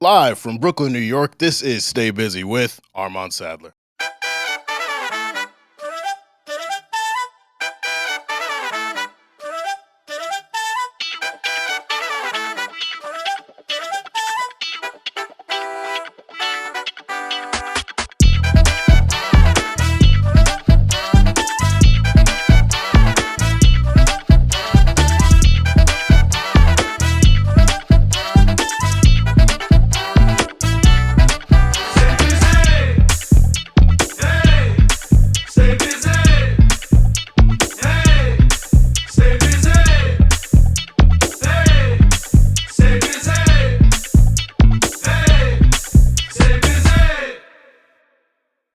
Live from Brooklyn, New York, this is Stay Busy with Armon Sadler.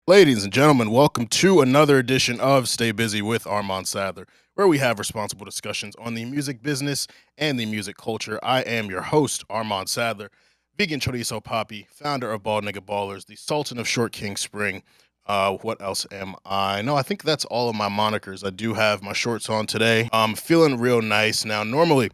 Ladies and gentlemen, welcome to another edition of Stay Busy with Armon Sadler, where we have responsible discussions on the music business and the music culture. I am your host, Armon Sadler, vegan chorizo poppy, founder of Bald Nigga Ballers, the Sultan of Short King Spring. What else am I? No, I think that's all of my monikers. I do have my shorts on today. I'm feeling real nice. Now, normally,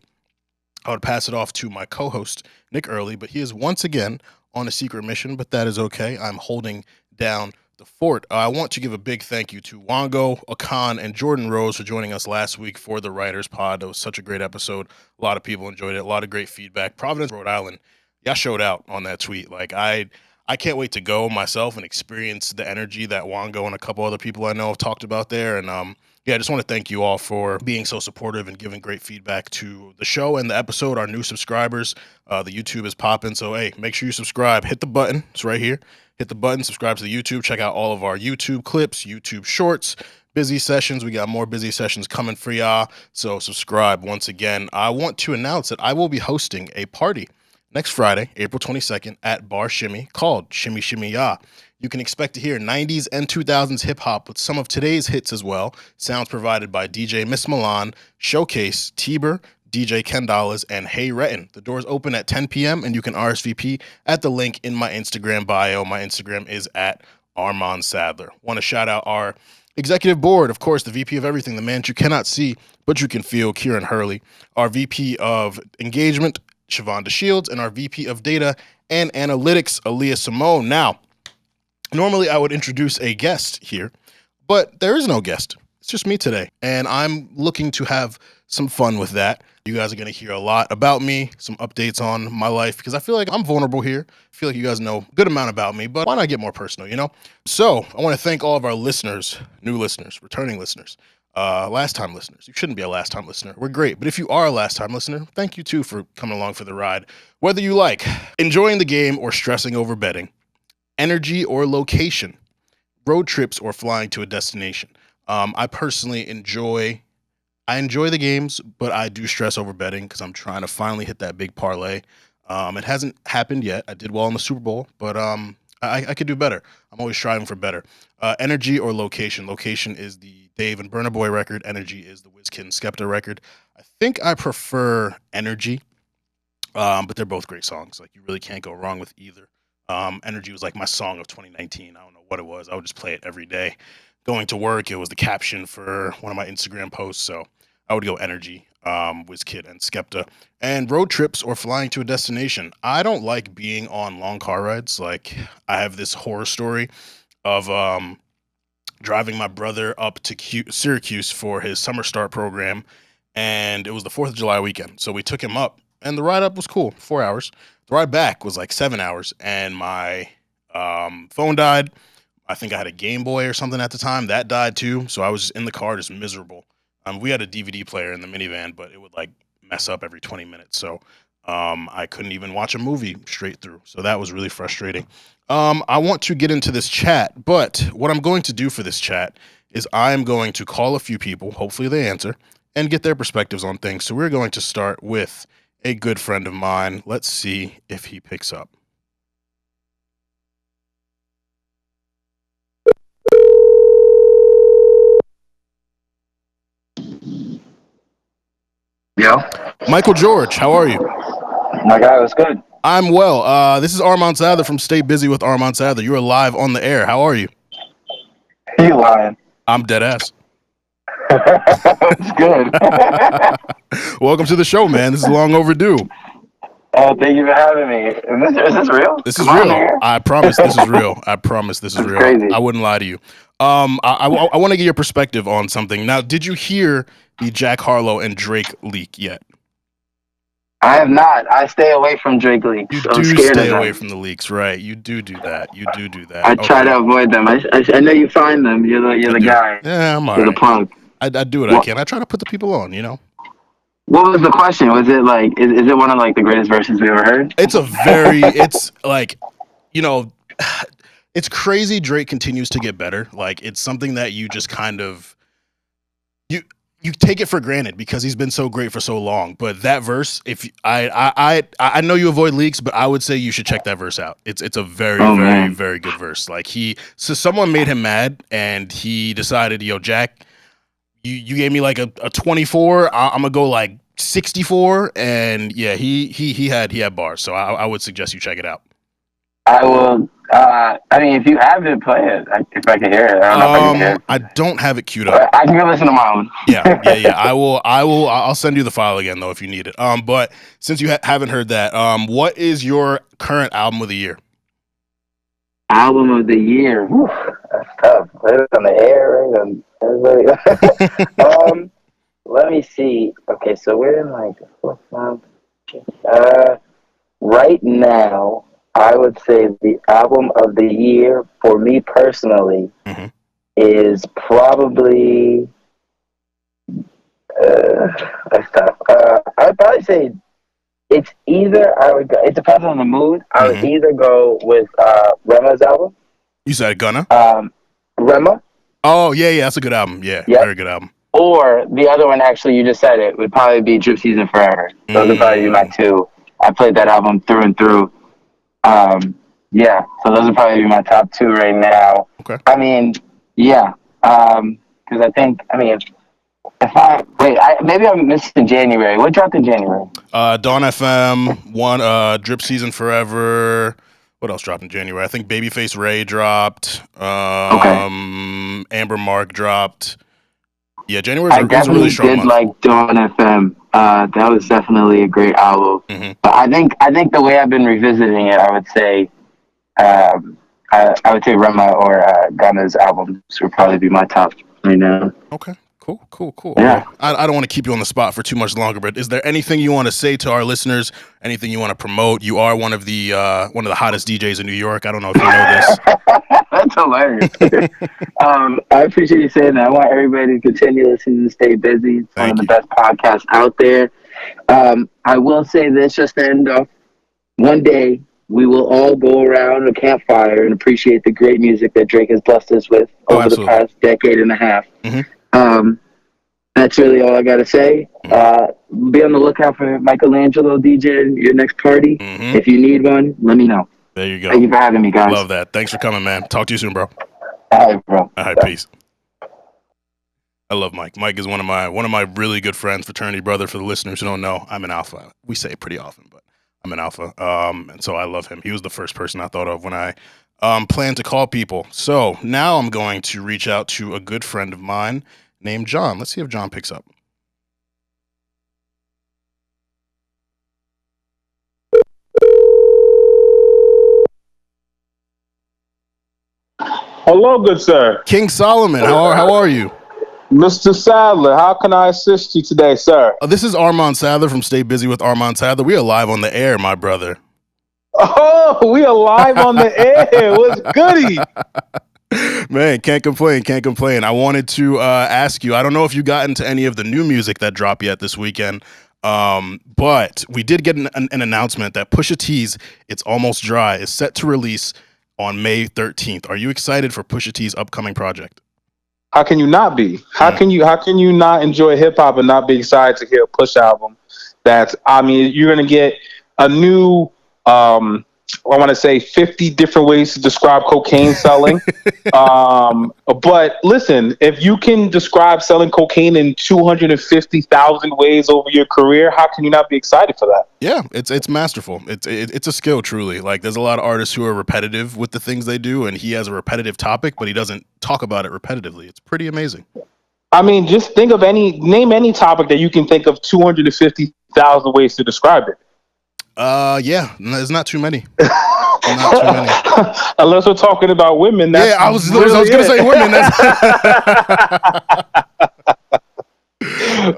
I would pass it off to my co-host, Nic Earley, but he is once again on a secret mission, but that is okay. I'm holding down the fort. I want to give a big thank you to Wango, Akan, and Jordan Rose for joining us last week for the Writers Pod. It was such a great episode. A lot of people enjoyed it. A lot of great feedback. Providence, Rhode Island, y'all showed out on that tweet. Like, I can't wait to go myself and experience the energy that Wango and a couple other people I know have talked about there. And I just want to thank you all for being so supportive and giving great feedback to the show and the episode. Our new subscribers, the YouTube is popping. So, hey, make sure you subscribe. Hit the button. It's right here. Hit the button, subscribe to the YouTube, check out all of our YouTube clips, YouTube shorts, busy sessions. We got more busy sessions coming for y'all, so subscribe. Once again, I want to announce that I will be hosting a party next Friday, April 22nd, at Bar Shimmy called Shimmy Shimmy Ya. You can expect to hear 90s and 2000s hip-hop with some of today's hits as well. Sounds provided by DJ Miss Milan, Showcase, Tiber, DJ Ken Dollars, and Hey Retton. The doors open at 10 p.m. and you can RSVP at the link in my Instagram bio. My Instagram is at Armon Sadler. Want to shout out our executive board, of course, the VP of everything, the man you cannot see, but you can feel, Kieran Hurley. Our VP of engagement, Siobhan DeShields, and our VP of data and analytics, Aaliyah Simone. Now, normally I would introduce a guest here, but there is no guest. It's just me today, and I'm looking to have some fun with that. You guys are going to hear a lot about me, some updates on my life, because I feel like I'm vulnerable here. I feel like you guys know a good amount about me, but why not get more personal, you know? So I want to thank all of our listeners, new listeners, returning listeners, last-time listeners. You shouldn't be a last-time listener. We're great, but if you are a last-time listener, thank you, too, for coming along for the ride. Whether you like enjoying the game or stressing over betting, energy or location, road trips or flying to a destination, I personally enjoy the games, but I do stress over betting because I'm trying to finally hit that big parlay. It hasn't happened yet. I did well in the Super Bowl, but I could do better. I'm always striving for better. Energy or location. Location is the Dave and Burna Boy record. Energy is the Wizkid and Skepta record. I think I prefer Energy, but they're both great songs. Like, you really can't go wrong with either. Energy was like my song of 2019. I don't know what it was. I would just play it every day. Going to work, it was the caption for one of my Instagram posts, so I would go Energy, Wizkid and Skepta. And road trips or flying to a destination. I don't like being on long car rides. Like, I have this horror story of driving my brother up to Syracuse for his summer start program, and it was the 4th of July weekend. So we took him up, and the ride up was cool, 4 hours. The ride back was like 7 hours, and my phone died. I think I had a Game Boy or something at the time. That died too, so I was just in the car just miserable. We had a DVD player in the minivan, but it would like mess up every 20 minutes. So I couldn't even watch a movie straight through. So that was really frustrating. I want to get into this chat, but what I'm going to do for this chat is I'm going to call a few people, hopefully they answer, and get their perspectives on things. So we're going to start with a good friend of mine. Let's see if he picks up. Yo. Michael George, how are you? My guy, was good. I'm well. This is Armon Sadler from Stay Busy with Armon Sadler. You are live on the air. How are you? You lying. I'm dead ass. That's good. Welcome to the show, man. This is long overdue. Oh, thank you for having me. Is this real? This is Come on, real. man. I promise this is real. I promise this is That's real. crazy. I wouldn't lie to you. I want to get your perspective on something. Now, did you hear the Jack Harlow and Drake leak yet? I have not. I stay away from Drake leaks. You I'm do scared stay of away them. from the leaks, right? You do that. You do that. I try Okay. to avoid them. I know you find them. You're I the do. guy. Yeah, I'm all You're the right. plug. I do what I What can. I try to put the people on, you know? What was the question? Was it like is it one of like the greatest verses we ever heard? It's like, you know, it's crazy Drake continues to get better. Like, it's something that you just kind of, you take it for granted because he's been so great for so long. But that verse, if I know you avoid leaks, but I would say you should check that verse out. It's a very Oh very man. very good verse. Like, someone made him mad and he decided, yo, Jack, you gave me like a 24. I'm gonna go like 64, and yeah, he had bars. So I would suggest you check it out. I will. I mean, if you have it, play it. If I can hear it, I don't know if I can hear I it. don't have it queued up. But I can go listen to my own. Yeah. I'll send you the file again though if you need it. But since you haven't heard that, what is your current album of the year? Album of the year. Whew, that's tough. Right on the air, right on everybody. Let me see. Okay, so we're in like the fourth month. Right now, I would say the album of the year for me personally Mhm. is probably that's tough. I'd probably say it's either I would go, it depends on the mood. I would Mhm. either go with Rema's album. You said Gunna? Rema. Oh yeah, that's a good album. Yeah, Yep. very good album. Or the other one, actually, you just said it, would probably be Drip Season Forever. Those would probably be my two. I played that album through and through. Yeah, so those would probably be my top two right now. Okay. I mean, yeah, because I think, I mean, maybe I'm missing January. What dropped in January? Dawn FM, one, Drip Season Forever. What else dropped in January? I think Babyface Ray dropped. Amber Mark dropped. Yeah, January was a really strong month. I definitely did like Dawn FM. That was definitely a great album. Mm-hmm. But I think the way I've been revisiting it, I would say Rema or Gunna's albums would probably be my top right now. Okay. Cool. Yeah. I don't want to keep you on the spot for too much longer, but is there anything you want to say to our listeners? Anything you want to promote? You are one of the hottest DJs in New York. I don't know if you know this. That's hilarious. I appreciate you saying that. I want everybody to continue listening and stay busy. It's one of the best podcasts out there. I will say this just to end off. One day, we will all go around a campfire and appreciate the great music that Drake has blessed us with over the past decade and a half. Mm-hmm. That's really all I got to say. Be on the lookout for Michelangelo DJ your next party. Mm-hmm. If you need one, let me know. There you go. Thank you for having me, guys. Love that. Thanks for coming, man. Talk to you soon, bro. All right, bro. All right, peace. I love Mike. Mike is one of my really good friends, fraternity brother. For the listeners who don't know, I'm an alpha. We say it pretty often, but I'm an alpha. And so I love him. He was the first person I thought of when I planned to call people. So now I'm going to reach out to a good friend of mine named John. Let's see if John picks up. Hello, good sir. King Solomon, how are you? Mr. Sadler, how can I assist you today, sir? This is Armon Sadler from Stay Busy with Armon Sadler. We are live on the air, my brother. Oh, we are live on the air. What's goody? Man, can't complain. I wanted to ask you, I don't know if you got into any of the new music that dropped yet this weekend, but we did get an announcement that Pusha T's It's Almost Dry is set to release on May 13th. Are you excited for Pusha T's upcoming project? How can you not be? How can you not enjoy hip hop and not be excited to hear a Push album? You're gonna get a new I want to say 50 different ways to describe cocaine selling. But listen, if you can describe selling cocaine in 250,000 ways over your career, how can you not be excited for that? Yeah, it's masterful. It's a skill, truly. Like, there's a lot of artists who are repetitive with the things they do, and he has a repetitive topic, but he doesn't talk about it repetitively. It's pretty amazing. I mean, just name any topic that you can think of 250,000 ways to describe it. Yeah, there's not too many. Not too many. Unless we're talking about women. That's I was going to say women.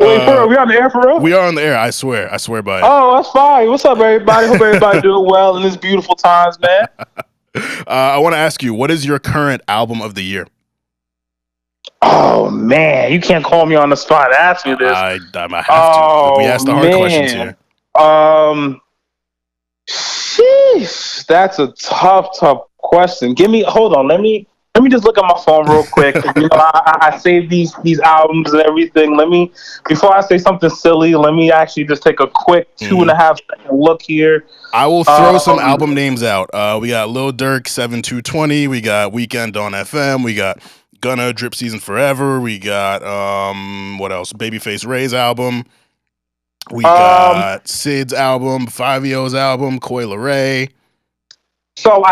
Wait, for real? We on the air for real? We are on the air. I swear by it. Oh, that's fine. What's up, everybody? Hope everybody doing well in these beautiful times, man. I want to ask you, what is your current album of the year? Oh man, you can't call me on the spot. Ask me this. I have to. We asked the hard questions here. Sheesh, that's a tough question. Hold on. Let me just look at my phone real quick. I saved these albums and everything. Before I say something silly, let me actually just take a quick 2.5 second look here. I will throw some album names out. We got Lil Durk 7220. We got Weekend on FM. We got Gunna Drip Season Forever. We got what else? Babyface Ray's album. We got Sid's album, Fivio's album, Coi Leray. So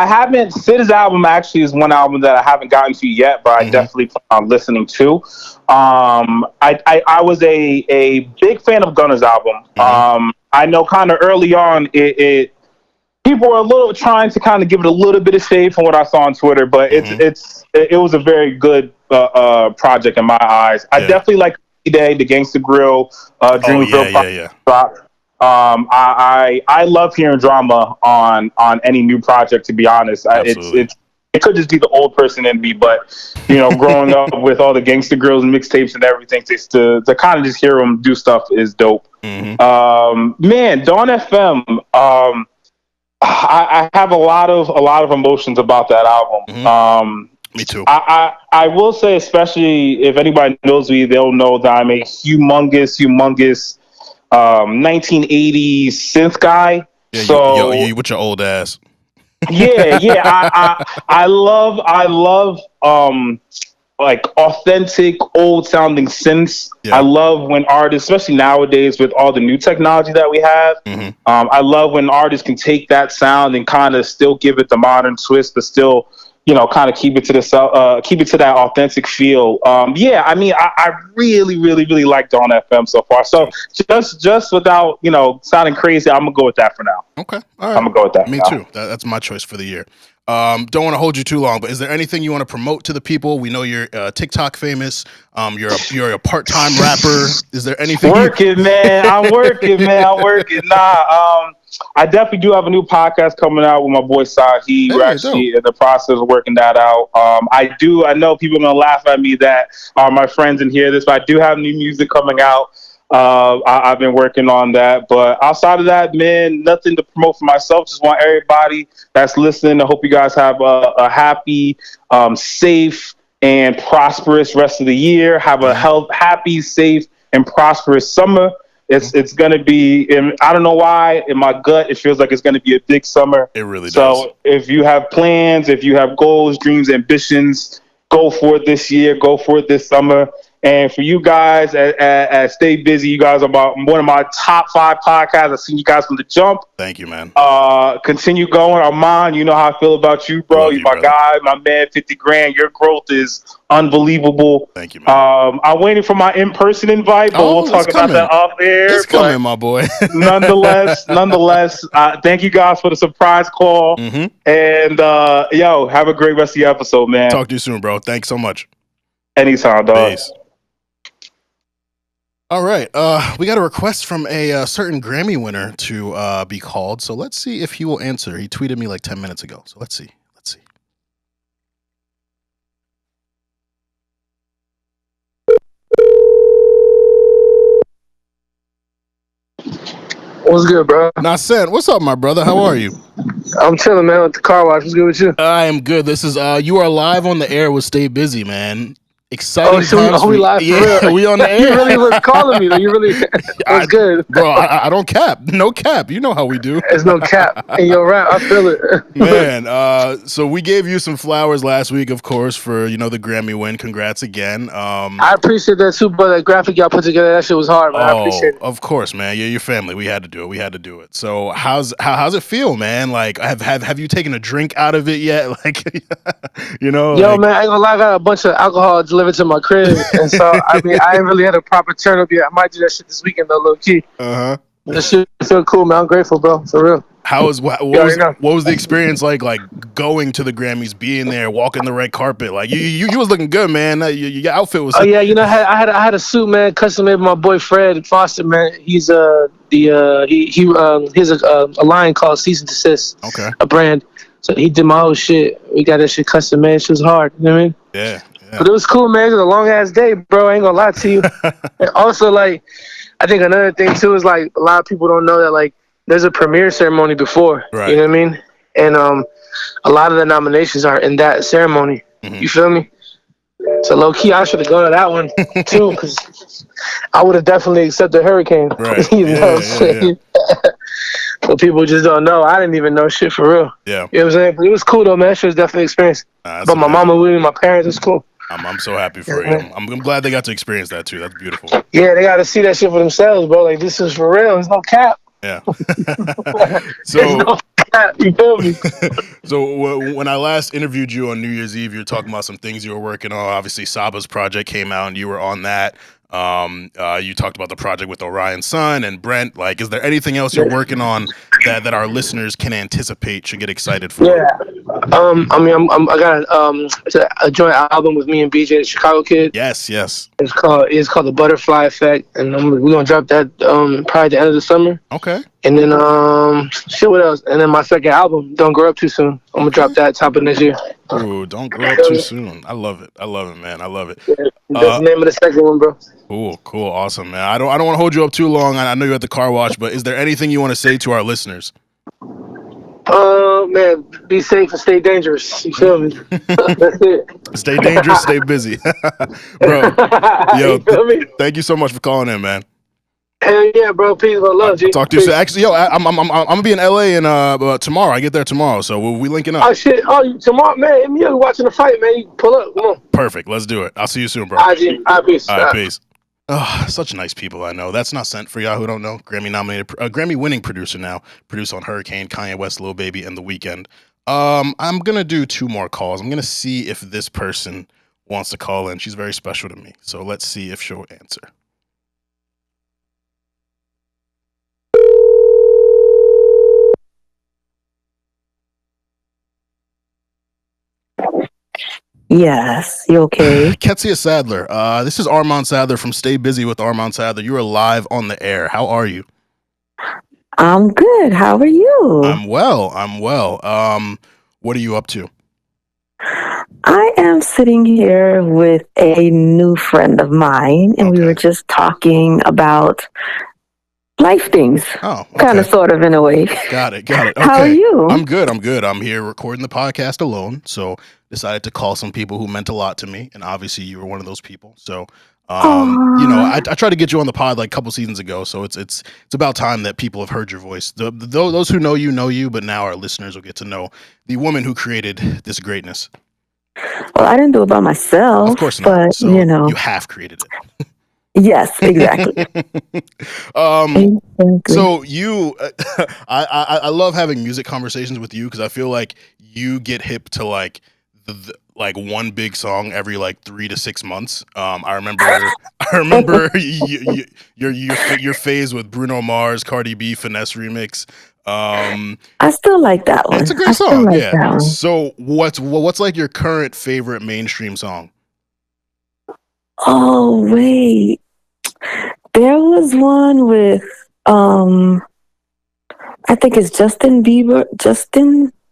Sid's album actually is one album that I haven't gotten to yet, but I definitely plan on listening to. I was a big fan of Gunna's album. I know kind of early on people were a little trying to kind of give it a little bit of shade from what I saw on Twitter, but it was a very good project in my eyes. I definitely like Day, the Gangsta Grill, Dreamville drop. I love hearing drama on any new project. To be honest, it could just be the old person in me, but growing up with all the Gangsta Grills and mixtapes and everything, to kind of just hear them do stuff is dope. Man, Dawn FM. I have a lot of emotions about that album. Me too. I will say, especially if anybody knows me, they'll know that I'm a humongous 1980s synth guy. Yeah, so you with your old ass. I love like authentic old sounding synths. I love when artists, especially nowadays with all the new technology that we have, I love when artists can take that sound and kind of still give it the modern twist, but still kind of keep it to that authentic feel. I really like Dawn FM so far. So just without sounding crazy, I'm gonna go with that for now. Okay, all right. I'm gonna go with that. Me too. That's my choice for the year. Don't want to hold you too long, but is there anything you want to promote to the people? We know you're TikTok famous. You're a part-time rapper. Is there anything? I'm working, man. I definitely do have a new podcast coming out with my boy Sahi. We're actually in the process of working that out. I know people are gonna laugh at me that are my friends and hear this, but I do have new music coming out. I've been working on that, but outside of that, man, nothing to promote for myself. Just want everybody that's listening. I hope you guys have a happy, safe, and prosperous rest of the year. Have a happy, safe, and prosperous summer. It's gonna be. I don't know why. In my gut, it feels like it's gonna be a big summer. It really does. So if you have plans, if you have goals, dreams, ambitions, go for it this year. Go for it this summer. And for you guys at Stay Busy, you guys are one of my top 5 podcasts. I've seen you guys from the jump. Thank you, man. Continue going. Armon, you know how I feel about you, bro. You're my guy, my man, 50 grand. Your growth is unbelievable. Thank you, man. I'm waiting for my in-person invite, but we'll talk about that off air. It's coming, my boy. nonetheless, thank you guys for the surprise call. And have a great rest of your episode, man. Talk to you soon, bro. Thanks so much. Anytime, dog. Peace. All right, we got a request from a certain Grammy winner to be called, so let's see if he will answer. He tweeted me like 10 minutes ago, so let's see. What's good, bro? Nascent, what's up, my brother? How are you? I'm chilling, man, at the car wash. What's good with you? I am good. This is you are live on the air with Stay Busy, man. Exciting times. We live for real? We on the air. You really was calling me, though. You really, that's good. Bro, I don't cap. No cap. You know how we do. There's no cap in your rap. I feel it. Man, so we gave you some flowers last week, of course, for, the Grammy win. Congrats again. I appreciate that, too, but that graphic y'all put together, that shit was hard, man. I appreciate it. Of course, man. You're your family. We had to do it. So how's it feel, man? Like, have you taken a drink out of it yet? Like, Yo, man, I ain't gonna lie, I got a bunch of alcohol delivered to my crib. And so, I ain't really had a proper turn up yet. I might do that shit this weekend, though, low key. Uh-huh. This shit feel cool, man. I'm grateful, bro. For real. What was the experience like going to the Grammys, being there, walking the red carpet? Like you was looking good, man. Your outfit was. Oh yeah, you know, I had a suit, man, custom made by my boy Fred Foster, man. He's he has a line called Cease and Desist, a brand. So he did my whole shit. We got that shit custom made. It was hard, you know what I mean? Yeah. But it was cool, man. It was a long ass day, bro. I ain't gonna lie to you. And also, like, I think another thing too is like a lot of people don't know that like there's a premiere ceremony before. Right. You know what I mean? And a lot of the nominations are in that ceremony. Mm-hmm. You feel me? So low key, I should have gone to that one too, because I would have definitely accepted Hurricane. Right. You know what I'm saying? Yeah. But people just don't know. I didn't even know shit for real. Yeah. You know what I'm saying? But it was cool though, man. It was definitely an experience. But my mama with me, my parents, it's cool. I'm so happy for you. I'm glad they got to experience that too. That's beautiful. Yeah, they got to see that shit for themselves, bro. Like, this is for real. There's no cap. Yeah. So no cap, you feel me? So when I last interviewed you on New Year's Eve, you were talking about some things you were working on. Obviously, Saba's project came out, and you were on that. You talked about the project with Orion Sun and Brent. Like, is there anything else you're working on that our listeners can anticipate, should get excited for? Yeah. I mean, I got a joint album with me and BJ, the Chicago Kid. Yes. It's called The Butterfly Effect, and we're gonna drop that probably the end of the summer. Okay. And then what else? And then my second album, Don't Grow Up Too Soon. I'm gonna drop that top of next year. Ooh, Don't Grow Up Too Soon. I love it, man. I love it. Yeah, that's the name of the second one, bro. Cool, awesome, man. I don't want to hold you up too long. I know you're at the car wash, but is there anything you want to say to our listeners? Man, be safe and stay dangerous. You feel me? That's it. Stay dangerous, stay busy, bro. Yo, thank you so much for calling in, man. Hell yeah, bro. Peace, love, G. Talk to you soon. Actually, yo, I'm gonna be in LA and tomorrow. I get there tomorrow, so we linking up. Oh shit! Oh, tomorrow, man. You're watching the fight, man. You pull up. Come on. Perfect. Let's do it. I'll see you soon, bro. All right, G. All right, peace. All right, peace. Oh, such nice people I know. That's not sent for y'all who don't know. Grammy-winning producer now. Produced on Hurricane, Kanye West, Lil Baby, and The Weeknd. I'm gonna do 2 more calls. I'm gonna see if this person wants to call in. She's very special to me, so let's see if she'll answer. Yes, you okay? Ketsia Sadler. This is Armon Sadler from Stay Busy with Armon Sadler. You are live on the air. How are you? I'm good. How are you? I'm well. What are you up to? I am sitting here with a new friend of mine, and we were just talking about life things. Oh, okay. Kind of, sort of, in a way. Got it. Okay. How are you? I'm good. I'm here recording the podcast alone, so decided to call some people who meant a lot to me, and obviously you were one of those people. So, I tried to get you on the pod like a couple seasons ago, so it's about time that people have heard your voice. Those who know you, but now our listeners will get to know the woman who created this greatness. Well, I didn't do it by myself. Of course not. But, so you have created it. Yes, exactly. So you, I love having music conversations with you because I feel like you get hip to like like one big song every like 3 to 6 months. I remember your phase with Bruno Mars, Cardi B, Finesse remix. I still like that one. It's a great song. Yeah. So what's like your current favorite mainstream song? Oh wait. There was one with I think it's Justin Bieber.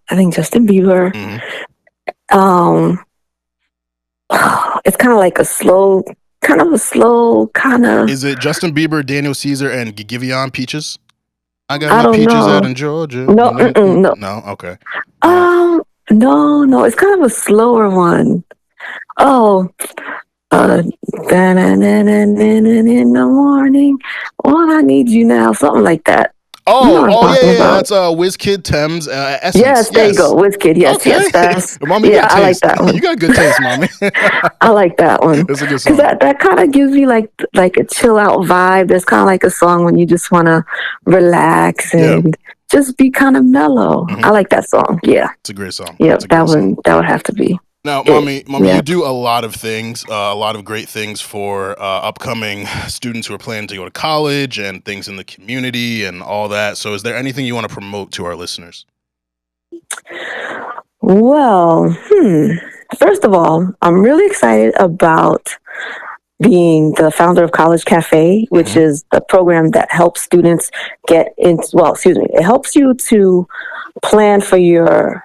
I think Justin Bieber. Mm-hmm. It's kind of like a slow kind of. Is it Justin Bieber, Daniel Caesar, and Giveon Peaches? I got my peaches out in Georgia. No. No, okay. No. It's kind of a slower one. Oh. In the morning, all I need you now, something like that. Yeah. That's WizKid, Thames, Essence. Yes, there you go, WizKid. Yes, okay. Yes. Mommy, I like that one. You got good taste, mommy. I like that one. It's a good song. That kind of gives me like a chill out vibe. There's kind of like a song when you just want to relax and just be kind of mellow. Mm-hmm. I like that song. Yeah, it's a great song. Yeah, that would have to be. Now, mommy, you do a lot of things, a lot of great things for upcoming students who are planning to go to college and things in the community and all that. So is there anything you want to promote to our listeners? Well, first of all, I'm really excited about being the founder of College Cafe, which is the program that helps students it helps you to plan for your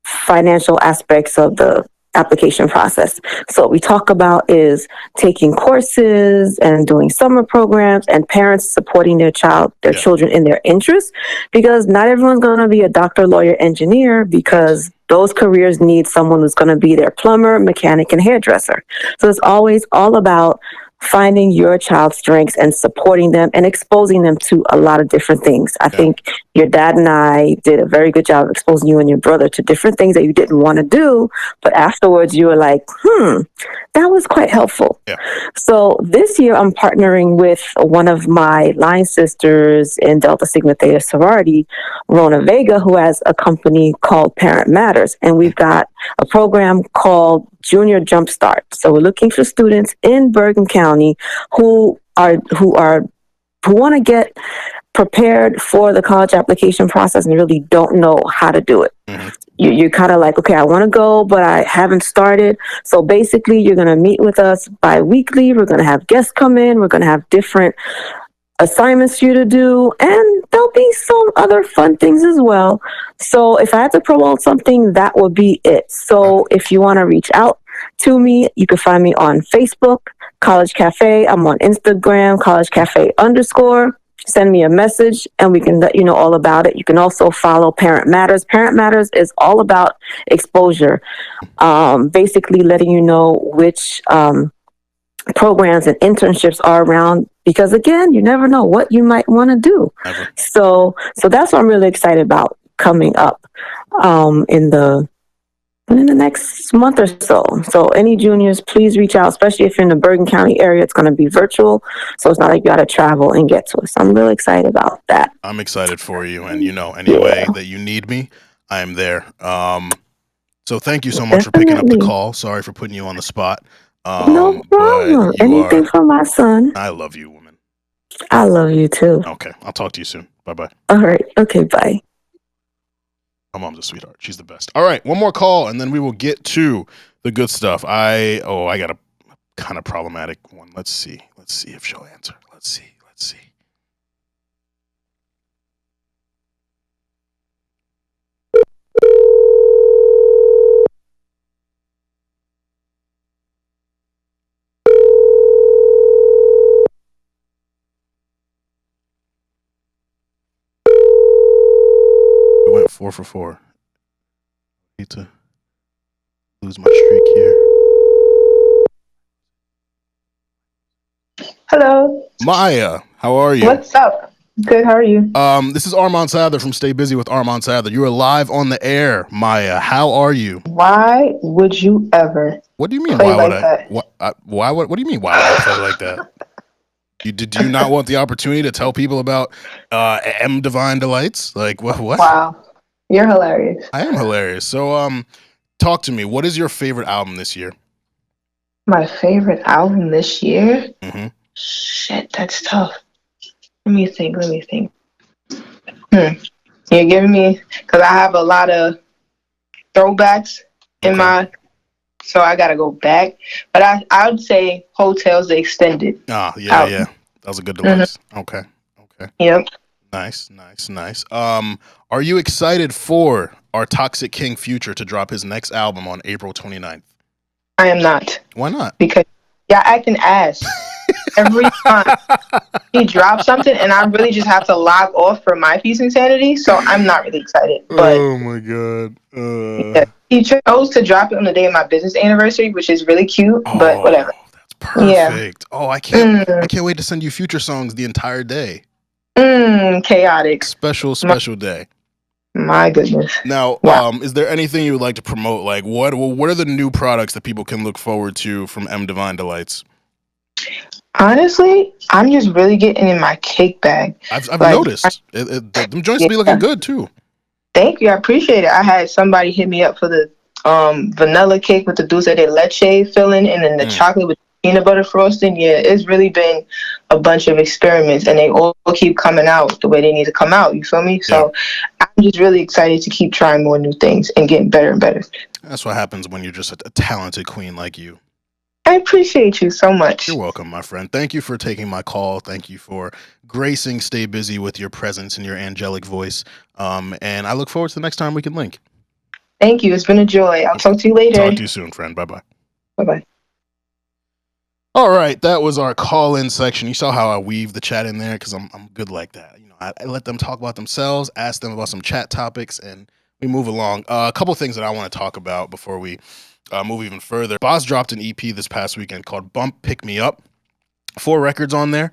financial aspects of the application process. So what we talk about is taking courses and doing summer programs and parents supporting their children in their interests, because not everyone's going to be a doctor, lawyer, engineer, because those careers need someone who's going to be their plumber, mechanic, and hairdresser. So it's always all about finding your child's strengths and supporting them and exposing them to a lot of different things. I think your dad and I did a very good job of exposing you and your brother to different things that you didn't want to do, but afterwards you were like, that was quite helpful. Yeah. So this year I'm partnering with one of my line sisters in Delta Sigma Theta sorority, Rona Vega, who has a company called Parent Matters. And we've got a program called Junior Jumpstart. So we're looking for students in Bergen County who want to get prepared for the college application process and really don't know how to do it. You're kind of like, okay, I want to go, but I haven't started. So basically, you're going to meet with us bi-weekly. We're going to have guests come in. We're going to have different assignments for you to do, and there'll be some other fun things as well. So if I had to promote something, that would be it. So if you want to reach out to me, you can find me on Facebook, College Cafe. I'm on Instagram, College Cafe _ Send me a message and we can let you know all about it. You can also follow Parent Matters. Parent Matters is all about exposure, basically letting you know which programs and internships are around, because again, you never know what you might want to do. So that's what I'm really excited about coming up in the next month or so. So any juniors, please reach out, especially if you're in the Bergen County area. It's going to be virtual, so it's not like you got to travel and get to us. So I'm really excited about that. I'm excited for you, and any way that you need me, I am there. So thank you so much for picking up the call. Sorry for putting you on the spot. No problem. Anything for my son. I love you, woman. I love you too. Okay, I'll talk to you soon. Bye-bye. All right. Okay, bye. My mom's a sweetheart. She's the best. All right, one more call, and then we will get to the good stuff. I got a kind of problematic one. Let's see if she'll answer. Let's see. We went 4 for 4. I need to lose my streak here. Hello. Maya, how are you? What's up? Good, how are you? This is Armon Sadler from Stay Busy with Armon Sadler. You are live on the air, Maya. How are you? Why would you ever? What do you mean? Play like that? What do you mean? Why would I play like that? Did you not want the opportunity to tell people about M Divine Delights? Like what? Wow, you're hilarious. I am hilarious. So, talk to me. What is your favorite album this year? My favorite album this year? Mm-hmm. Shit, that's tough. Let me think. You're giving me, because I have a lot of throwbacks in my, so I gotta go back. But I would say Hotels the Extended. Yeah. That was a good deluxe. Mm-hmm. Okay. Yep. Nice. Are you excited for our Toxic King Future to drop his next album on April 29th? I am not. Why not? Because y'all acting ass. Every time he drops something, and I really just have to log off for my peace and sanity, so I'm not really excited. But oh my god, yeah, he chose to drop it on the day of my business anniversary, which is really cute. But whatever. That's perfect. Yeah. Oh, I can't wait to send you Future songs the entire day. Chaotic. Special day. My goodness. Now, wow. Is there anything you would like to promote? Like, what are the new products that people can look forward to from M Divine Delights? Honestly, I'm just really getting in my cake bag. I've noticed. Them joints be looking good too. Thank you. I appreciate it. I had somebody hit me up for the vanilla cake with the dulce de leche filling, and then the chocolate with peanut butter frosting. Yeah, it's really been a bunch of experiments, and they all keep coming out the way they need to come out. You feel me? So I'm just really excited to keep trying more new things and getting better and better. That's what happens when you're just a talented queen like you. I appreciate you so much. You're welcome, my friend. Thank you for taking my call. Thank you for gracing Stay Busy with your presence and your angelic voice. And I look forward to the next time we can link. Thank you. It's been a joy. I'll talk to you later. Talk to you soon, friend. Bye-bye. Bye-bye. All right, that was our call-in section. You saw how I weave the chat in there because I'm good like that. You know, I let them talk about themselves, ask them about some chat topics, and we move along. A couple things that I want to talk about before we move even further. Boz dropped an EP this past weekend called Bump Pick Me Up. 4 records on there.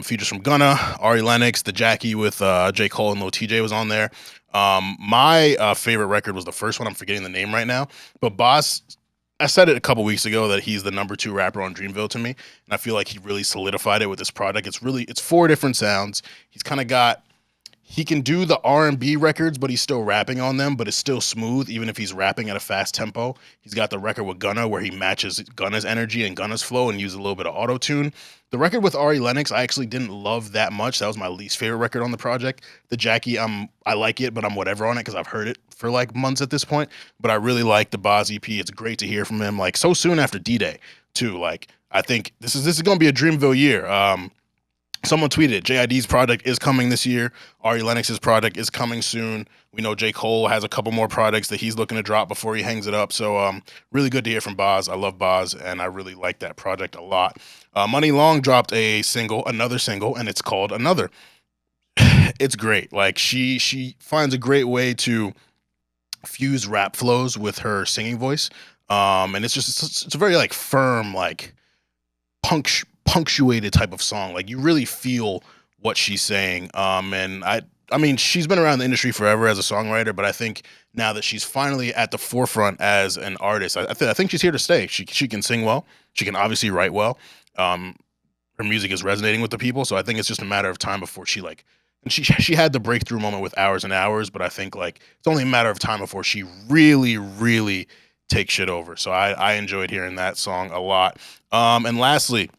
Features from Gunna, Ari Lennox, The Jackie with J. Cole and Lil TJ was on there. My favorite record was the first one. I'm forgetting the name right now. But Boz, I said it a couple weeks ago that he's the number 2 rapper on Dreamville to me. And I feel like he really solidified it with this product. It's 4 different sounds. He's kind of got... He can do the R&B records, but he's still rapping on them, but it's still smooth, even if he's rapping at a fast tempo. He's got the record with Gunna where he matches Gunna's energy and Gunna's flow and uses a little bit of auto-tune. The record with Ari Lennox, I actually didn't love that much. That was my least favorite record on the project. The Jackie, I like it, but I'm whatever on it because I've heard it for like months at this point. But I really like the Boz EP. It's great to hear from him, like so soon after D-Day, too. Like, I think this is going to be a Dreamville year. Someone tweeted, JID's product is coming this year. Ari Lennox's product is coming soon. We know J. Cole has a couple more products that he's looking to drop before he hangs it up. So really good to hear from Boz. I love Boz, and I really like that project a lot. Money Long dropped another single, and it's called Another. It's great. Like, she finds a great way to fuse rap flows with her singing voice. And it's a very, like, firm, like, punctuated type of song. Like, you really feel what she's saying. And I mean, she's been around the industry forever as a songwriter, but I think now that she's finally at the forefront as an artist, I think she's here to stay. She can sing well. She can obviously write well. Her music is resonating with the people. So I think it's just a matter of time before she had the breakthrough moment with Hours and Hours, but I think like it's only a matter of time before she really, really takes shit over. So I enjoyed hearing that song a lot. And lastly,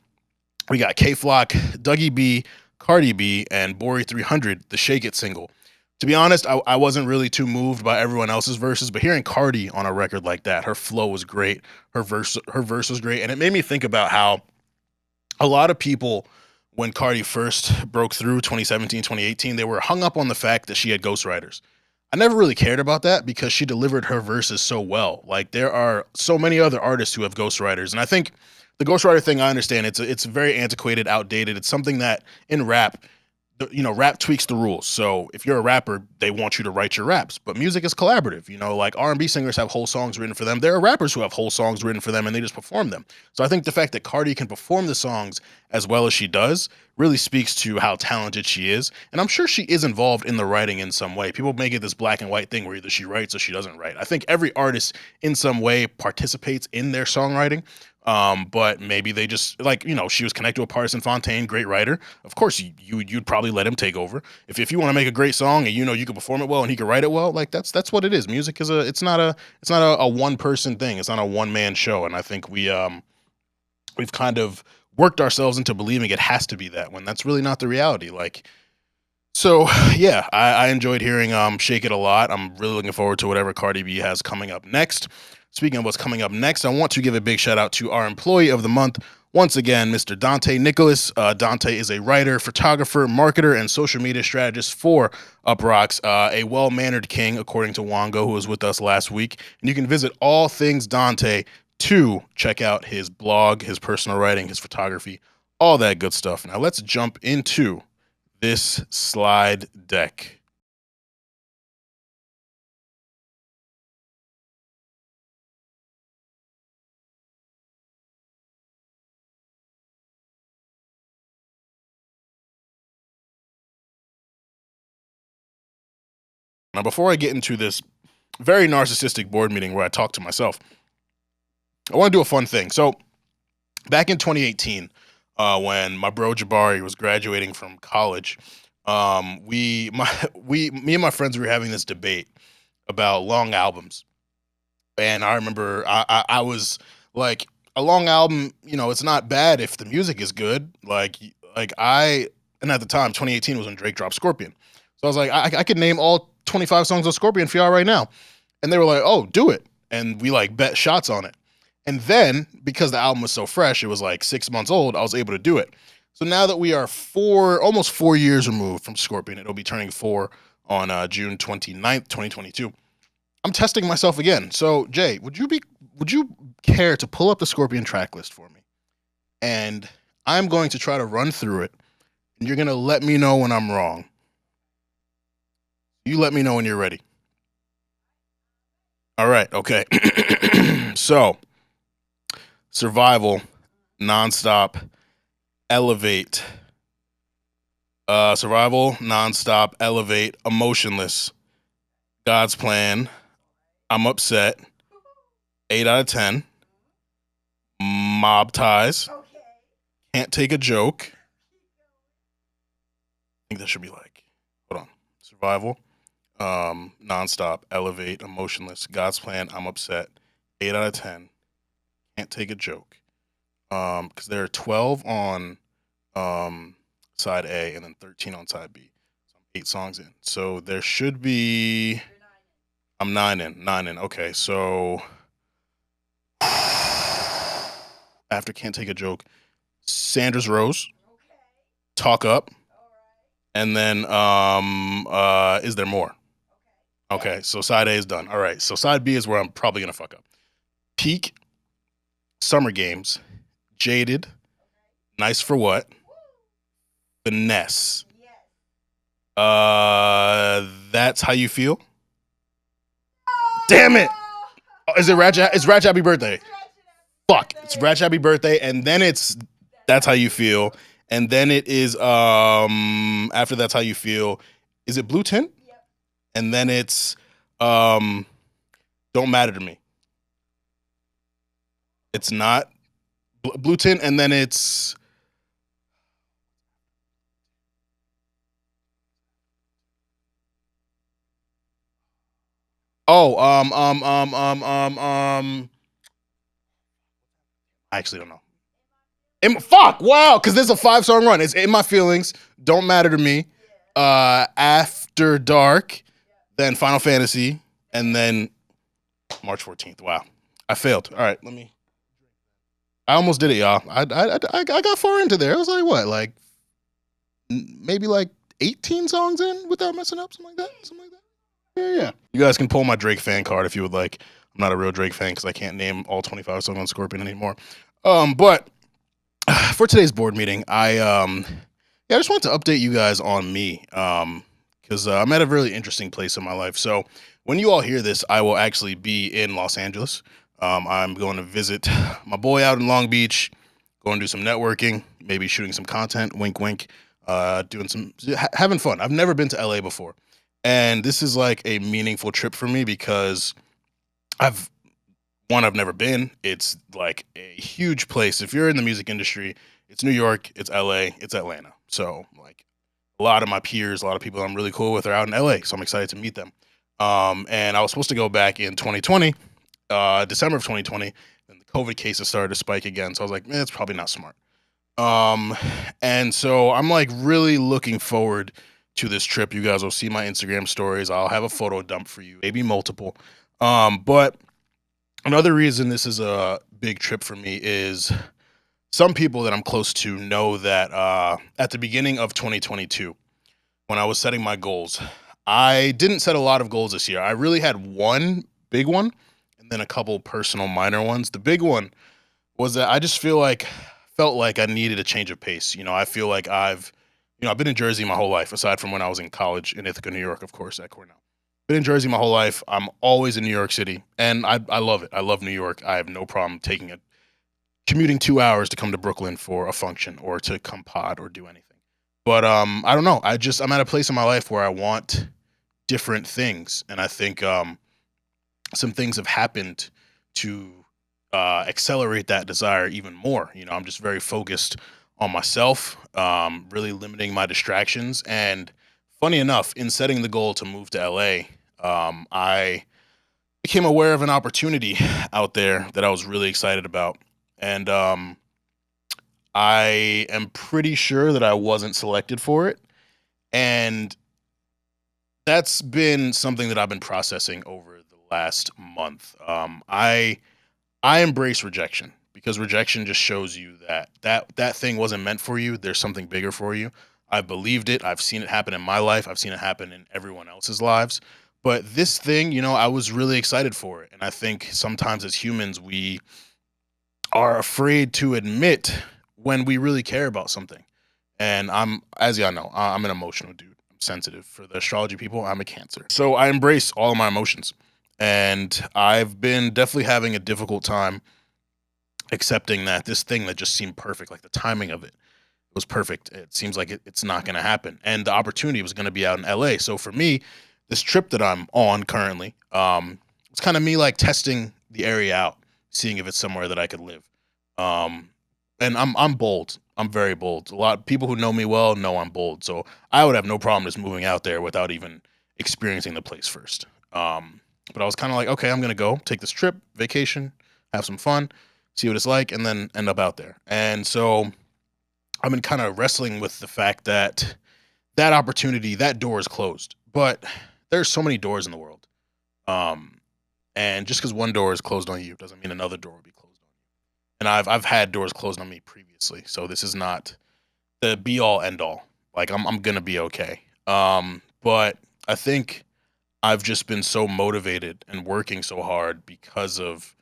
we got K-Flock, Dougie B, Cardi B, and Bori 300, the Shake It single. To be honest, I wasn't really too moved by everyone else's verses, but hearing Cardi on a record like that, her flow was great, her verse was great, and it made me think about how a lot of people, when Cardi first broke through 2017, 2018, they were hung up on the fact that she had ghostwriters. I never really cared about that because she delivered her verses so well. Like, there are so many other artists who have ghostwriters, and I think the ghostwriter thing, I understand. It's very antiquated, outdated. It's something that in rap, rap tweaks the rules. So if you're a rapper, they want you to write your raps. But music is collaborative. Like R&B singers have whole songs written for them. There are rappers who have whole songs written for them and they just perform them. So I think the fact that Cardi can perform the songs as well as she does really speaks to how talented she is. And I'm sure she is involved in the writing in some way. People make it this black and white thing where either she writes or she doesn't write. I think every artist in some way participates in their songwriting. But maybe they just she was connected with Partisan Fontaine, great writer. Of course, you'd probably let him take over. If you want to make a great song and you can perform it well and he can write it well, like that's what it is. Music is it's not a one person thing. It's not a one man show. And I think we've kind of worked ourselves into believing it has to be that when that's really not the reality. So yeah, I enjoyed hearing Shake It a lot. I'm really looking forward to whatever Cardi B has coming up next. Speaking of what's coming up next, I want to give a big shout out to our employee of the month. Once again, Mr. Dante Nicholas. Dante is a writer, photographer, marketer, and social media strategist for Uproxx, a well-mannered king, according to Wango, who was with us last week. And you can visit all things Dante to check out his blog, his personal writing, his photography, all that good stuff. Now let's jump into this slide deck. Now, before I get into this very narcissistic board meeting where I talk to myself, I want to do a fun thing. So back in 2018, when my bro Jabari was graduating from college, me and my friends were having this debate about long albums. And I remember I was like, a long album, you know, it's not bad if the music is good. And at the time, 2018 was when Drake dropped Scorpion. So I was like, I could name all 25 songs of Scorpion for y'all right now. And they were like, oh, do it. And we like bet shots on it. And then, because the album was so fresh, it was like 6 months old, I was able to do it. So now that we are almost 4 years removed from Scorpion, it'll be turning 4 on June 29th, 2022. I'm testing myself again. So, Jay, would you care to pull up the Scorpion track list for me? And I'm going to try to run through it, and you're going to let me know when I'm wrong. You let me know when you're ready. All right, okay. So, Survival, Nonstop, Elevate. Survival, Nonstop, Elevate, Emotionless, God's Plan, I'm Upset, 8 out of 10, Mob Ties, Can't Take a Joke. I think that should be like, hold on. Survival, Nonstop, Elevate, Emotionless, God's Plan, I'm Upset, 8 out of 10, Can't Take a Joke. Because there are 12 on side A and then 13 on side B. So I'm 8 songs in. So there should be... I'm 9 in. Okay, so... After Can't Take a Joke, Sandra's Rose, Talk Up, and then Is There More? Okay, so side A is done. All right, so side B is where I'm probably going to fuck up. Peak, Summer Games, Jaded, Nice for What, Finesse. That's How You Feel. Damn it! Is it Ratchet? It's Ratchet Happy Birthday. Fuck! It's Ratchet Happy Birthday, and then it's That's How You Feel, and then it is after That's How You Feel. Is it Blue Tint? Yep. And then it's Don't Matter to Me. It's not Blue Tint, and then it's I actually don't know. Fuck! Wow, because there's a 5-song run. It's In My Feelings, Don't Matter to Me, After Dark, then Final Fantasy, and then March 14th. Wow, I failed. All right, I almost did it, y'all. I got far into there. I was like, what, like maybe like 18 songs in without messing up, something like that. Yeah. You guys can pull my Drake fan card if you would like. I'm not a real Drake fan because I can't name all 25 songs on Scorpion anymore. But for today's board meeting, I just want to update you guys on me because I'm at a really interesting place in my life. So when you all hear this, I will actually be in Los Angeles. I'm going to visit my boy out in Long Beach, going to do some networking, maybe shooting some content, wink, wink, having fun. I've never been to LA before. And this is like a meaningful trip for me because I've never been. It's like a huge place. If you're in the music industry, it's New York, it's LA, it's Atlanta. So like a lot of my peers, a lot of people I'm really cool with are out in LA. So I'm excited to meet them. And I was supposed to go back in 2020, December of 2020, and the COVID cases started to spike again. So I was like, it's probably not smart. And so I'm like really looking forward to this trip. You guys will see my Instagram stories. I'll have a photo dump for you, maybe multiple. But another reason this is a big trip for me is some people that I'm close to know that at the beginning of 2022, when I was setting my goals, I didn't set a lot of goals this year. I really had one big one and then a couple personal minor ones. The big one was that I just felt like I needed a change of pace. You know, I feel like I've been in Jersey my whole life, aside from when I was in college in Ithaca, New York, of course, at Cornell. Been in Jersey my whole life. I'm always in New York City, and I love it. I love New York. I have no problem commuting 2 hours to come to Brooklyn for a function or to come pod or do anything. But I don't know. I'm at a place in my life where I want different things, and I think some things have happened to accelerate that desire even more. You know, I'm just very focused on myself, really limiting my distractions. And funny enough, in setting the goal to move to LA, I became aware of an opportunity out there that I was really excited about. And I am pretty sure that I wasn't selected for it. And that's been something that I've been processing over the last month. I embrace rejection, because rejection just shows you that thing wasn't meant for you. There's something bigger for you. I've believed it. I've seen it happen in my life. I've seen it happen in everyone else's lives. But this thing, you know, I was really excited for it. And I think sometimes as humans, we are afraid to admit when we really care about something. And as y'all know, I'm an emotional dude. I'm sensitive. For the astrology people, I'm a Cancer. So I embrace all of my emotions. And I've been definitely having a difficult time accepting that this thing that just seemed perfect, like the timing of it was perfect. It seems like it's not going to happen. And the opportunity was going to be out in LA. So for me, this trip that I'm on currently, it's kind of me like testing the area out, seeing if it's somewhere that I could live. And I'm bold. I'm very bold. A lot of people who know me well know I'm bold. So I would have no problem just moving out there without even experiencing the place first. But I was kind of like, okay, I'm going to go take this trip, vacation, have some fun, see what it's like, and then end up out there. And so I've been kind of wrestling with the fact that that opportunity, that door is closed. But there's so many doors in the world. And just because one door is closed on you doesn't mean another door will be closed on you. And I've had doors closed on me previously. So this is not the be all end all. Like I'm going to be okay. But I think I've just been so motivated and working so hard because of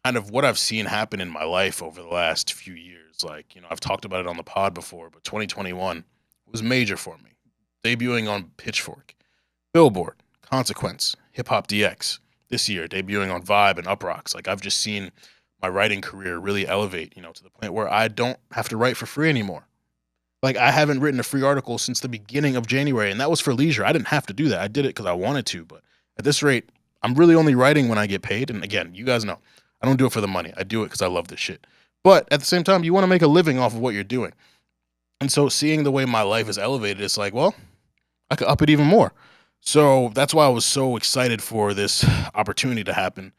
kind of what I've seen happen in my life over the last few years. Like, you know, I've talked about it on the pod before, but 2021 was major for me. Debuting on Pitchfork, Billboard, Consequence, Hip Hop DX. This year, debuting on Vibe and Uprocks. Like, I've just seen my writing career really elevate, you know, to the point where I don't have to write for free anymore. Like, I haven't written a free article since the beginning of January, and that was for leisure. I didn't have to do that. I did it because I wanted to, but at this rate, I'm really only writing when I get paid. And again, you guys know, I don't do it for the money. I do it because I love this shit. But at the same time, you want to make a living off of what you're doing. And so seeing the way my life is elevated, it's like, well, I could up it even more. So that's why I was so excited for this opportunity to happen.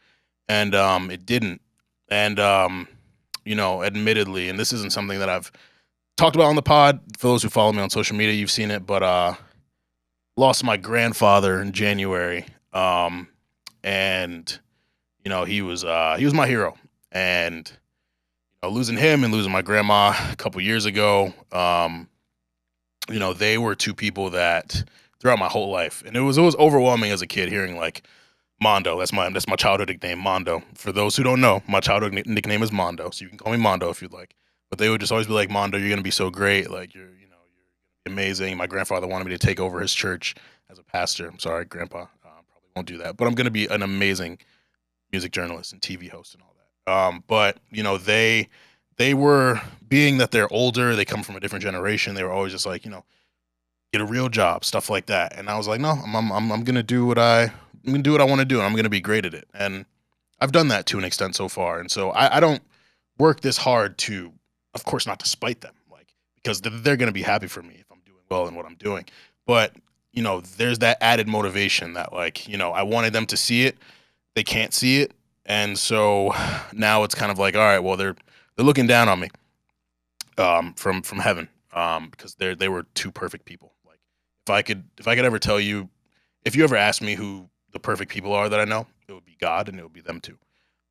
And it didn't. And, you know, admittedly, and this isn't something that I've talked about on the pod. For those who follow me on social media, you've seen it, but lost my grandfather in January. And, you know, he was my hero. And, you know, losing him and losing my grandma a couple years ago, you know, they were two people that throughout my whole life, and it was overwhelming as a kid hearing like Mondo. That's my childhood nickname, Mondo. For those who don't know, my childhood nickname is Mondo, so you can call me Mondo if you'd like. But they would just always be like, Mondo, you're gonna be so great, like you're gonna be amazing. My grandfather wanted me to take over his church as a pastor. I'm sorry, Grandpa, probably won't do that, but I'm gonna be an amazing music journalist and TV host and all that. But you know, they were, being that they're older, they come from a different generation. They were always just like, you know, get a real job, stuff like that. And I was like, no, I'm gonna do what I want to do, and I'm gonna be great at it. And I've done that to an extent so far. And so I don't work this hard to, of course, not to spite them, like, because they're gonna be happy for me if I'm doing well in what I'm doing. But you know, there's that added motivation that, like, you know, I wanted them to see it, they can't see it, and so now it's kind of like, all right, well, they're looking down on me, from heaven, because they were two perfect people. Like, if I could ever tell you, if you ever asked me who the perfect people are that I know, it would be God, and it would be them too.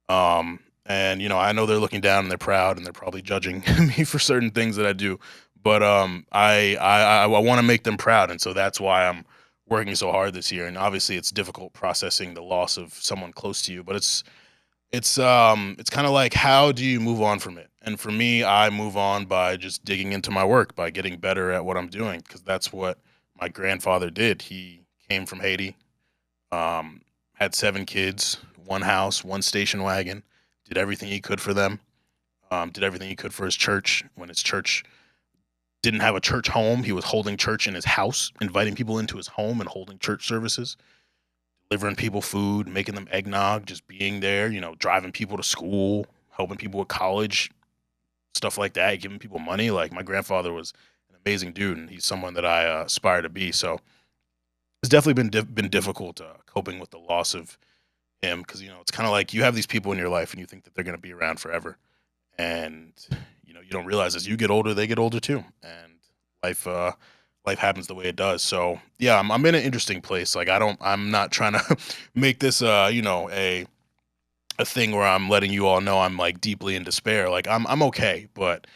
And you know, I know they're looking down and they're proud and they're probably judging me for certain things that I do, but I want to make them proud, and so that's why I'm working so hard this year. And obviously, it's difficult processing the loss of someone close to you, but it's kind of like, how do you move on from it? And for me, I move on by just digging into my work, by getting better at what I'm doing, because that's what my grandfather did. He came from Haiti, had 7 kids, 1 house, 1 station wagon, did everything he could for them, did everything he could for his church. When his church didn't have a church home, he was holding church in his house, inviting people into his home and holding church services, delivering people food, making them eggnog, just being there, you know, driving people to school, helping people with college, stuff like that, giving people money. Like, my grandfather was an amazing dude, and he's someone that I aspire to be. So it's definitely been difficult coping with the loss of him, because it's kind of like you have these people in your life and you think that they're going to be around forever, and you don't realize as you get older they get older too, and life happens the way it does. So yeah, I'm in an interesting place. Like I'm not trying to make this a thing where I'm letting you all know I'm like deeply in despair. Like I'm okay, but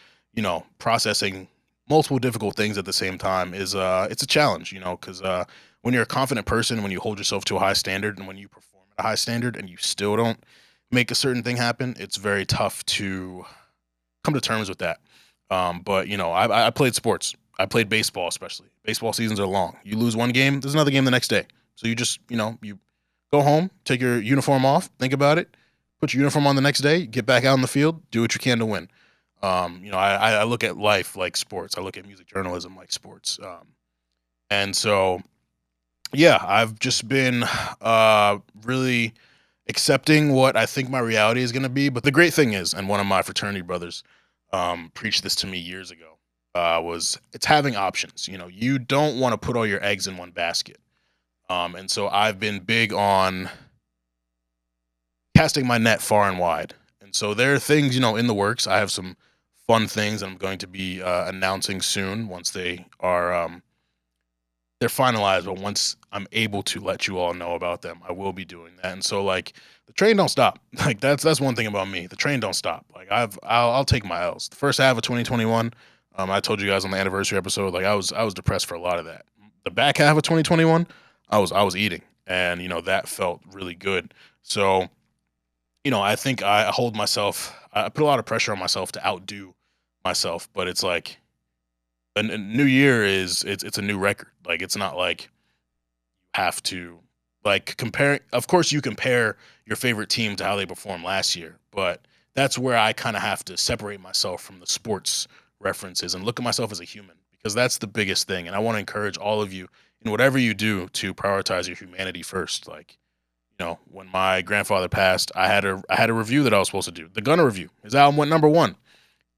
processing multiple difficult things at the same time is it's a challenge, because when you're a confident person, when you hold yourself to a high standard and when you perform at a high standard and you still don't make a certain thing happen, it's very tough to come to terms with that. But I played sports. I played baseball, especially. Baseball seasons are long. You lose one game, there's another game the next day. So you just, you go home, take your uniform off, think about it, put your uniform on the next day, get back out in the field, do what you can to win. I look at life like sports. I look at music journalism like sports. And so, yeah, I've just been really accepting what I think my reality is going to be. But the great thing is, and one of my fraternity brothers preached this to me years ago, was it's having options. You don't want to put all your eggs in one basket. And so I've been big on casting my net far and wide. And so there are things, in the works. I have some fun things I'm going to be announcing soon once they are they're finalized, but once I'm able to let you all know about them, I will be doing that. And so like the train don't stop. Like that's one thing about me. The train don't stop. Like I'll take my L's. The first half of 2021, I told you guys on the anniversary episode, like I was depressed for a lot of that. The back half of 2021, I was eating, and that felt really good. So I think I hold myself, I put a lot of pressure on myself to outdo myself, but it's like a new year it's a new record. Like it's not like you have to like compare. Of course you compare your favorite team to how they performed last year, but that's where I kind of have to separate myself from the sports references and look at myself as a human, because that's the biggest thing. And I want to encourage all of you in whatever you do to prioritize your humanity first. Like, when my grandfather passed, I had a review that I was supposed to do, the Gunna review. His album went #1,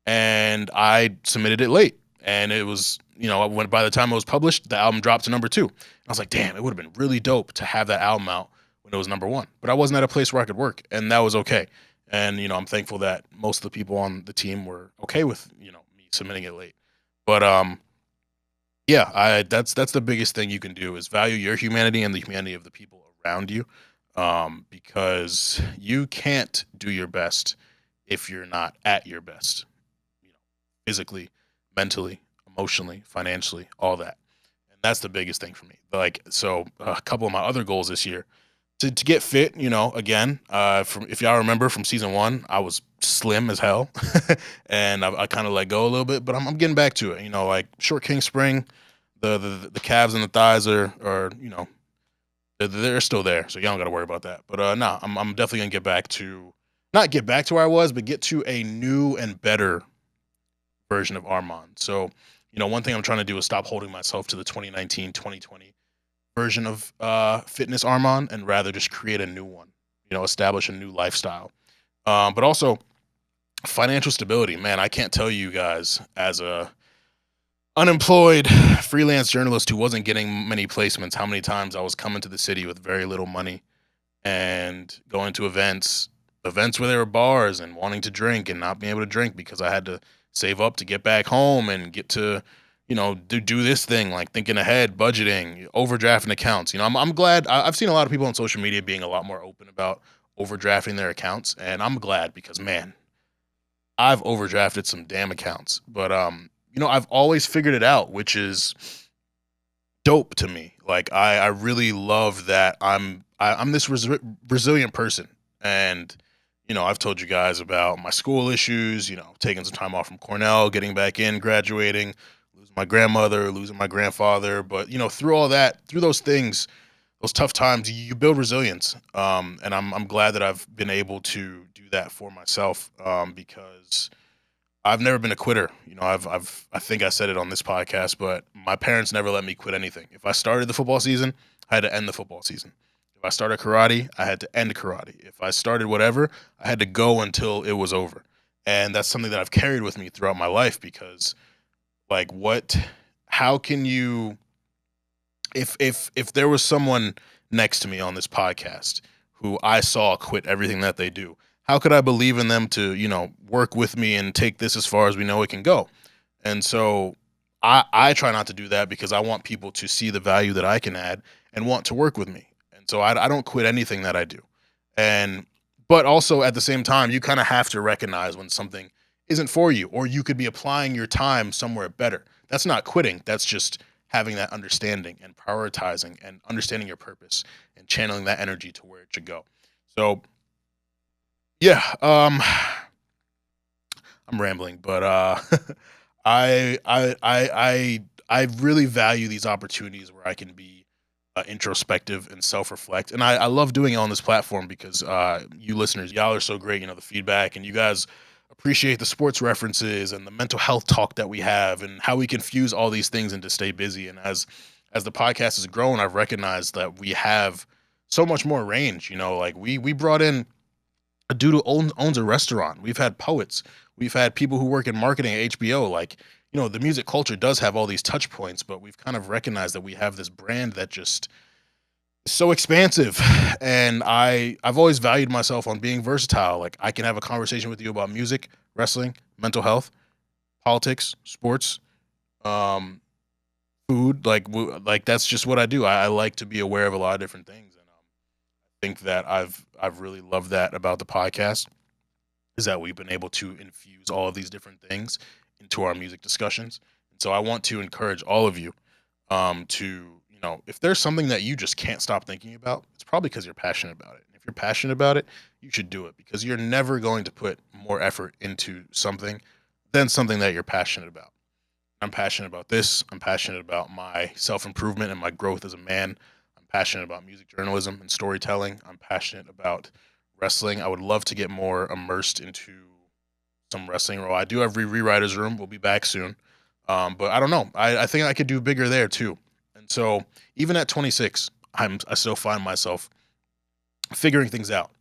and I submitted it late. And it was, when by the time it was published, the album dropped to #2. I was like, damn, it would have been really dope to have that album out when it was #1. But I wasn't at a place where I could work, and that was okay. And I'm thankful that most of the people on the team were okay with me submitting it late. But yeah, that's the biggest thing you can do is value your humanity and the humanity of the people around you, because you can't do your best if you're not at your best, physically, mentally, emotionally, financially, all that. And that's the biggest thing for me. Like, so a couple of my other goals this year to get fit, again, if y'all remember from season 1, I was slim as hell and I kind of let go a little bit, but I'm getting back to it. Like short king spring, the calves and the thighs are they're still there. So y'all don't got to worry about that. But no, I'm definitely going to not get back to where I was, but get to a new and better version of Armon. So, one thing I'm trying to do is stop holding myself to the 2019, 2020 version of fitness Armon, and rather just create a new one, establish a new lifestyle. But also financial stability, man. I can't tell you guys, as a unemployed freelance journalist who wasn't getting many placements, how many times I was coming to the city with very little money and going to events where there were bars and wanting to drink and not being able to drink because I had to save up to get back home and get to, do this thing, like thinking ahead, budgeting, overdrafting accounts. I'm glad. I've seen a lot of people on social media being a lot more open about overdrafting their accounts, and I'm glad because, man, I've overdrafted some damn accounts. But, I've always figured it out, which is dope to me. Like, I really love that I'm this resilient person. And, I've told you guys about my school issues, taking some time off from Cornell, getting back in, graduating, losing my grandmother, losing my grandfather. But, through all that, through those things, those tough times, you build resilience. And I'm glad that I've been able to do that for myself, because I've never been a quitter. I think I said it on this podcast, but my parents never let me quit anything. If I started the football season, I had to end the football season. If I started karate, I had to end karate. If I started whatever, I had to go until it was over. And that's something that I've carried with me throughout my life, because like how can you if there was someone next to me on this podcast who I saw quit everything that they do, how could I believe in them to, work with me and take this as far as we know it can go? And so I try not to do that because I want people to see the value that I can add and want to work with me. And so I don't quit anything that I do. But also at the same time, you kind of have to recognize when something isn't for you, or you could be applying your time somewhere better. That's not quitting. That's just having that understanding and prioritizing and understanding your purpose and channeling that energy to where it should go. So yeah, I'm rambling, but I really value these opportunities where I can be introspective and self-reflect, and I love doing it on this platform because you listeners, y'all are so great. The feedback, and you guys appreciate the sports references and the mental health talk that we have, and how we can fuse all these things into Stay Busy. And as the podcast has grown, I've recognized that we have so much more range. Like we brought in a dude who owns a restaurant. We've had poets. We've had people who work in marketing at HBO. Like, the music culture does have all these touch points, but we've kind of recognized that we have this brand that just is so expansive. And I've always valued myself on being versatile. Like, I can have a conversation with you about music, wrestling, mental health, politics, sports, food. Like that's just what I do. I like to be aware of a lot of different things. And I think that I've really loved that about the podcast, is that we've been able to infuse all of these different things into our music discussions. And so I want to encourage all of you to, if there's something that you just can't stop thinking about, it's probably because you're passionate about it. And if you're passionate about it, you should do it, because you're never going to put more effort into something than something that you're passionate about. I'm passionate about this. I'm passionate about my self-improvement and my growth as a man. I'm passionate about music journalism and storytelling. I'm passionate about wrestling. I would love to get more immersed into some wrestling role. I do have Rewriters Room. We'll be back soon. But I don't know. I think I could do bigger there too. And so even at 26, I still find myself figuring things out,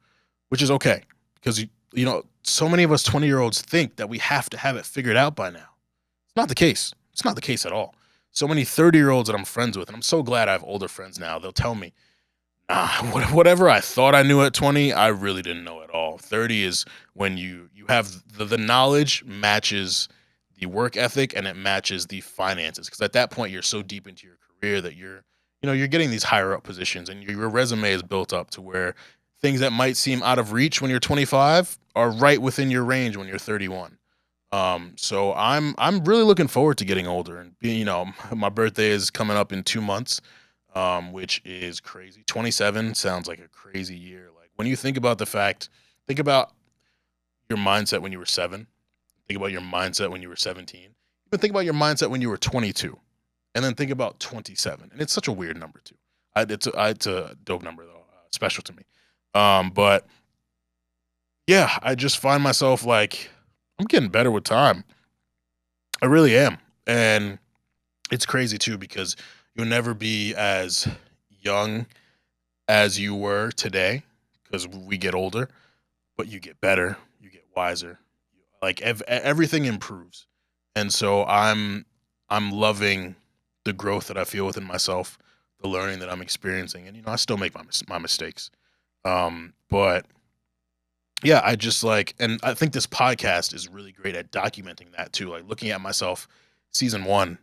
which is okay, because so many of us 20-year-olds think that we have to have it figured out by now. It's not the case. It's not the case at all. So many 30-year-olds that I'm friends with, and I'm so glad I have older friends now, they'll tell me, whatever I thought I knew at 20, I really didn't know at all. 30 is when you have the knowledge matches the work ethic, and it matches the finances. Because at that point, you're so deep into your career that you're getting these higher up positions, and your resume is built up to where things that might seem out of reach when you're 25 are right within your range when you're 31. So I'm really looking forward to getting older, and being, my birthday is coming up in 2 months. Which is crazy. 27 sounds like a crazy year. Like, when you think about think about your mindset when you were 7. Think about your mindset when you were 17. Even think about your mindset when you were 22. And then think about 27. And it's such a weird number too. It's a dope number though, special to me. But yeah, I just find myself like, I'm getting better with time. I really am. And it's crazy too, because you'll never be as young as you were today, because we get older, but you get better, you get wiser. Like everything improves. And so I'm loving the growth that I feel within myself, the learning that I'm experiencing. And, I still make my mistakes. But yeah, I just and I think this podcast is really great at documenting that too. Like, looking at myself season 1,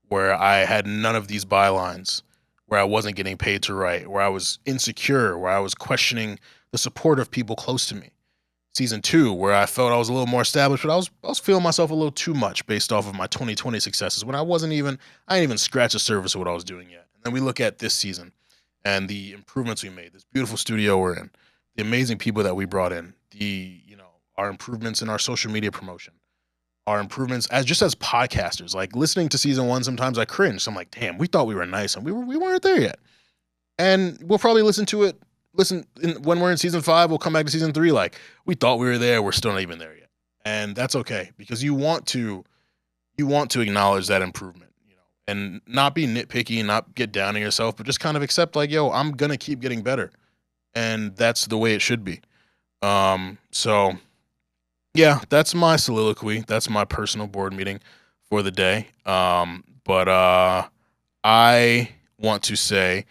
where I had none of these bylines, where I wasn't getting paid to write, where I was insecure, where I was questioning the support of people close to me. Season 2, where I felt I was a little more established, but I was feeling myself a little too much based off of my 2020 successes, when I didn't even scratch the surface of what I was doing yet. And then we look at this season and the improvements we made, this beautiful studio we're in, the amazing people that we brought in, our improvements in our social media promotion, our improvements as podcasters. Like, listening to season 1, sometimes I cringe. So I'm like, damn, we thought we were nice, and we weren't there yet. And we'll probably listen when we're in season 5, we'll come back to season 3. Like, we thought we were there, we're still not even there yet. And that's okay, because you want to acknowledge that improvement, and not be nitpicky and not get down on yourself, but just kind of accept, like, yo, I'm going to keep getting better. And that's the way it should be. So yeah, that's my soliloquy. That's my personal board meeting for the day. But I want to say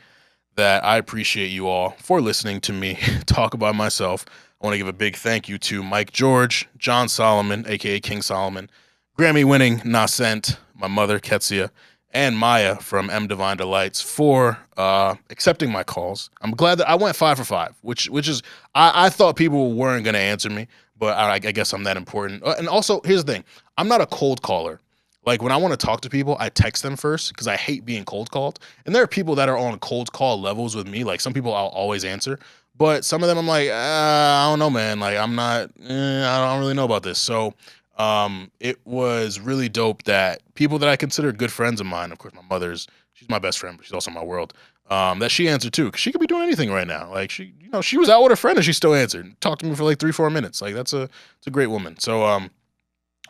that I appreciate you all for listening to me talk about myself. I want to give a big thank you to Mike George, John Solomon, aka King Solomon, Grammy-winning Nascent, my mother Ketsia, and Maya from M Divine Delights for accepting my calls. I'm glad that I went 5 for 5, which is I thought people weren't going to answer me, but I guess I'm that important. And also, here's the thing. I'm not a cold caller. Like, when I want to talk to people, I text them first because I hate being cold called. And there are people that are on cold call levels with me. Like, some people I'll always answer. But some of them I'm like, I don't know, man. Like, I'm not, I don't really know about this. So it was really dope that people that I consider good friends of mine, of course, my mother's, she's my best friend, but she's also my world, that she answered too. Because she could be doing anything right now. Like, she was out with her friend and she still answered. Talked to me for like 3-4 minutes. Like, it's a great woman. So I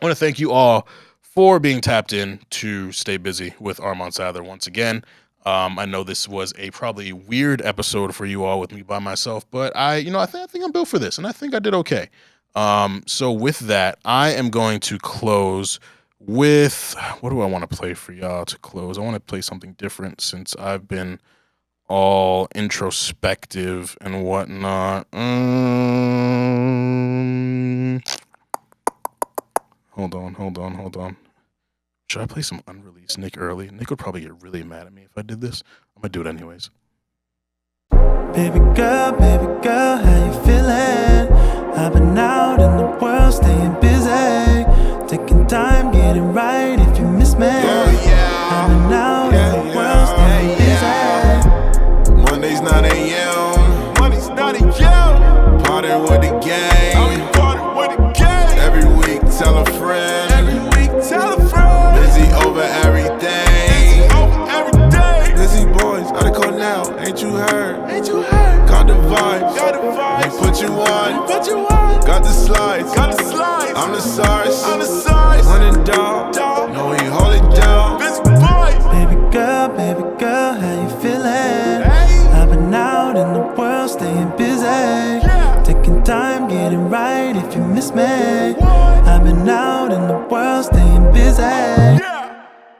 want to thank you all for being tapped in to Stay Busy with Armon Sadler once again. I know this was a probably weird episode for you all with me by myself, but I think I'm built for this, and I think I did okay. So with that, I am going to close with, what do I want to play for y'all to close? I want to play something different since I've been all introspective and whatnot. Hold on. Should I play some unreleased Nic Earley? Nic would probably get really mad at me if I did this. I'm gonna do it anyways. Baby girl, how you feeling? I've been out in the world, staying busy, taking time, getting right if you miss me. I've been out in the world, staying busy. Mondays 9 a.m. Party with the gang. Every week, tell a friend. Busy over everything. Busy boys, out of call now. Ain't you heard? Got the vibes. They put you on. Got the slides. I'm the size. Running dog. No, we hold it down. Baby girl, how you feeling? I've been out in the world, staying busy, taking time, getting right if you miss me. I've been out in the world, staying busy.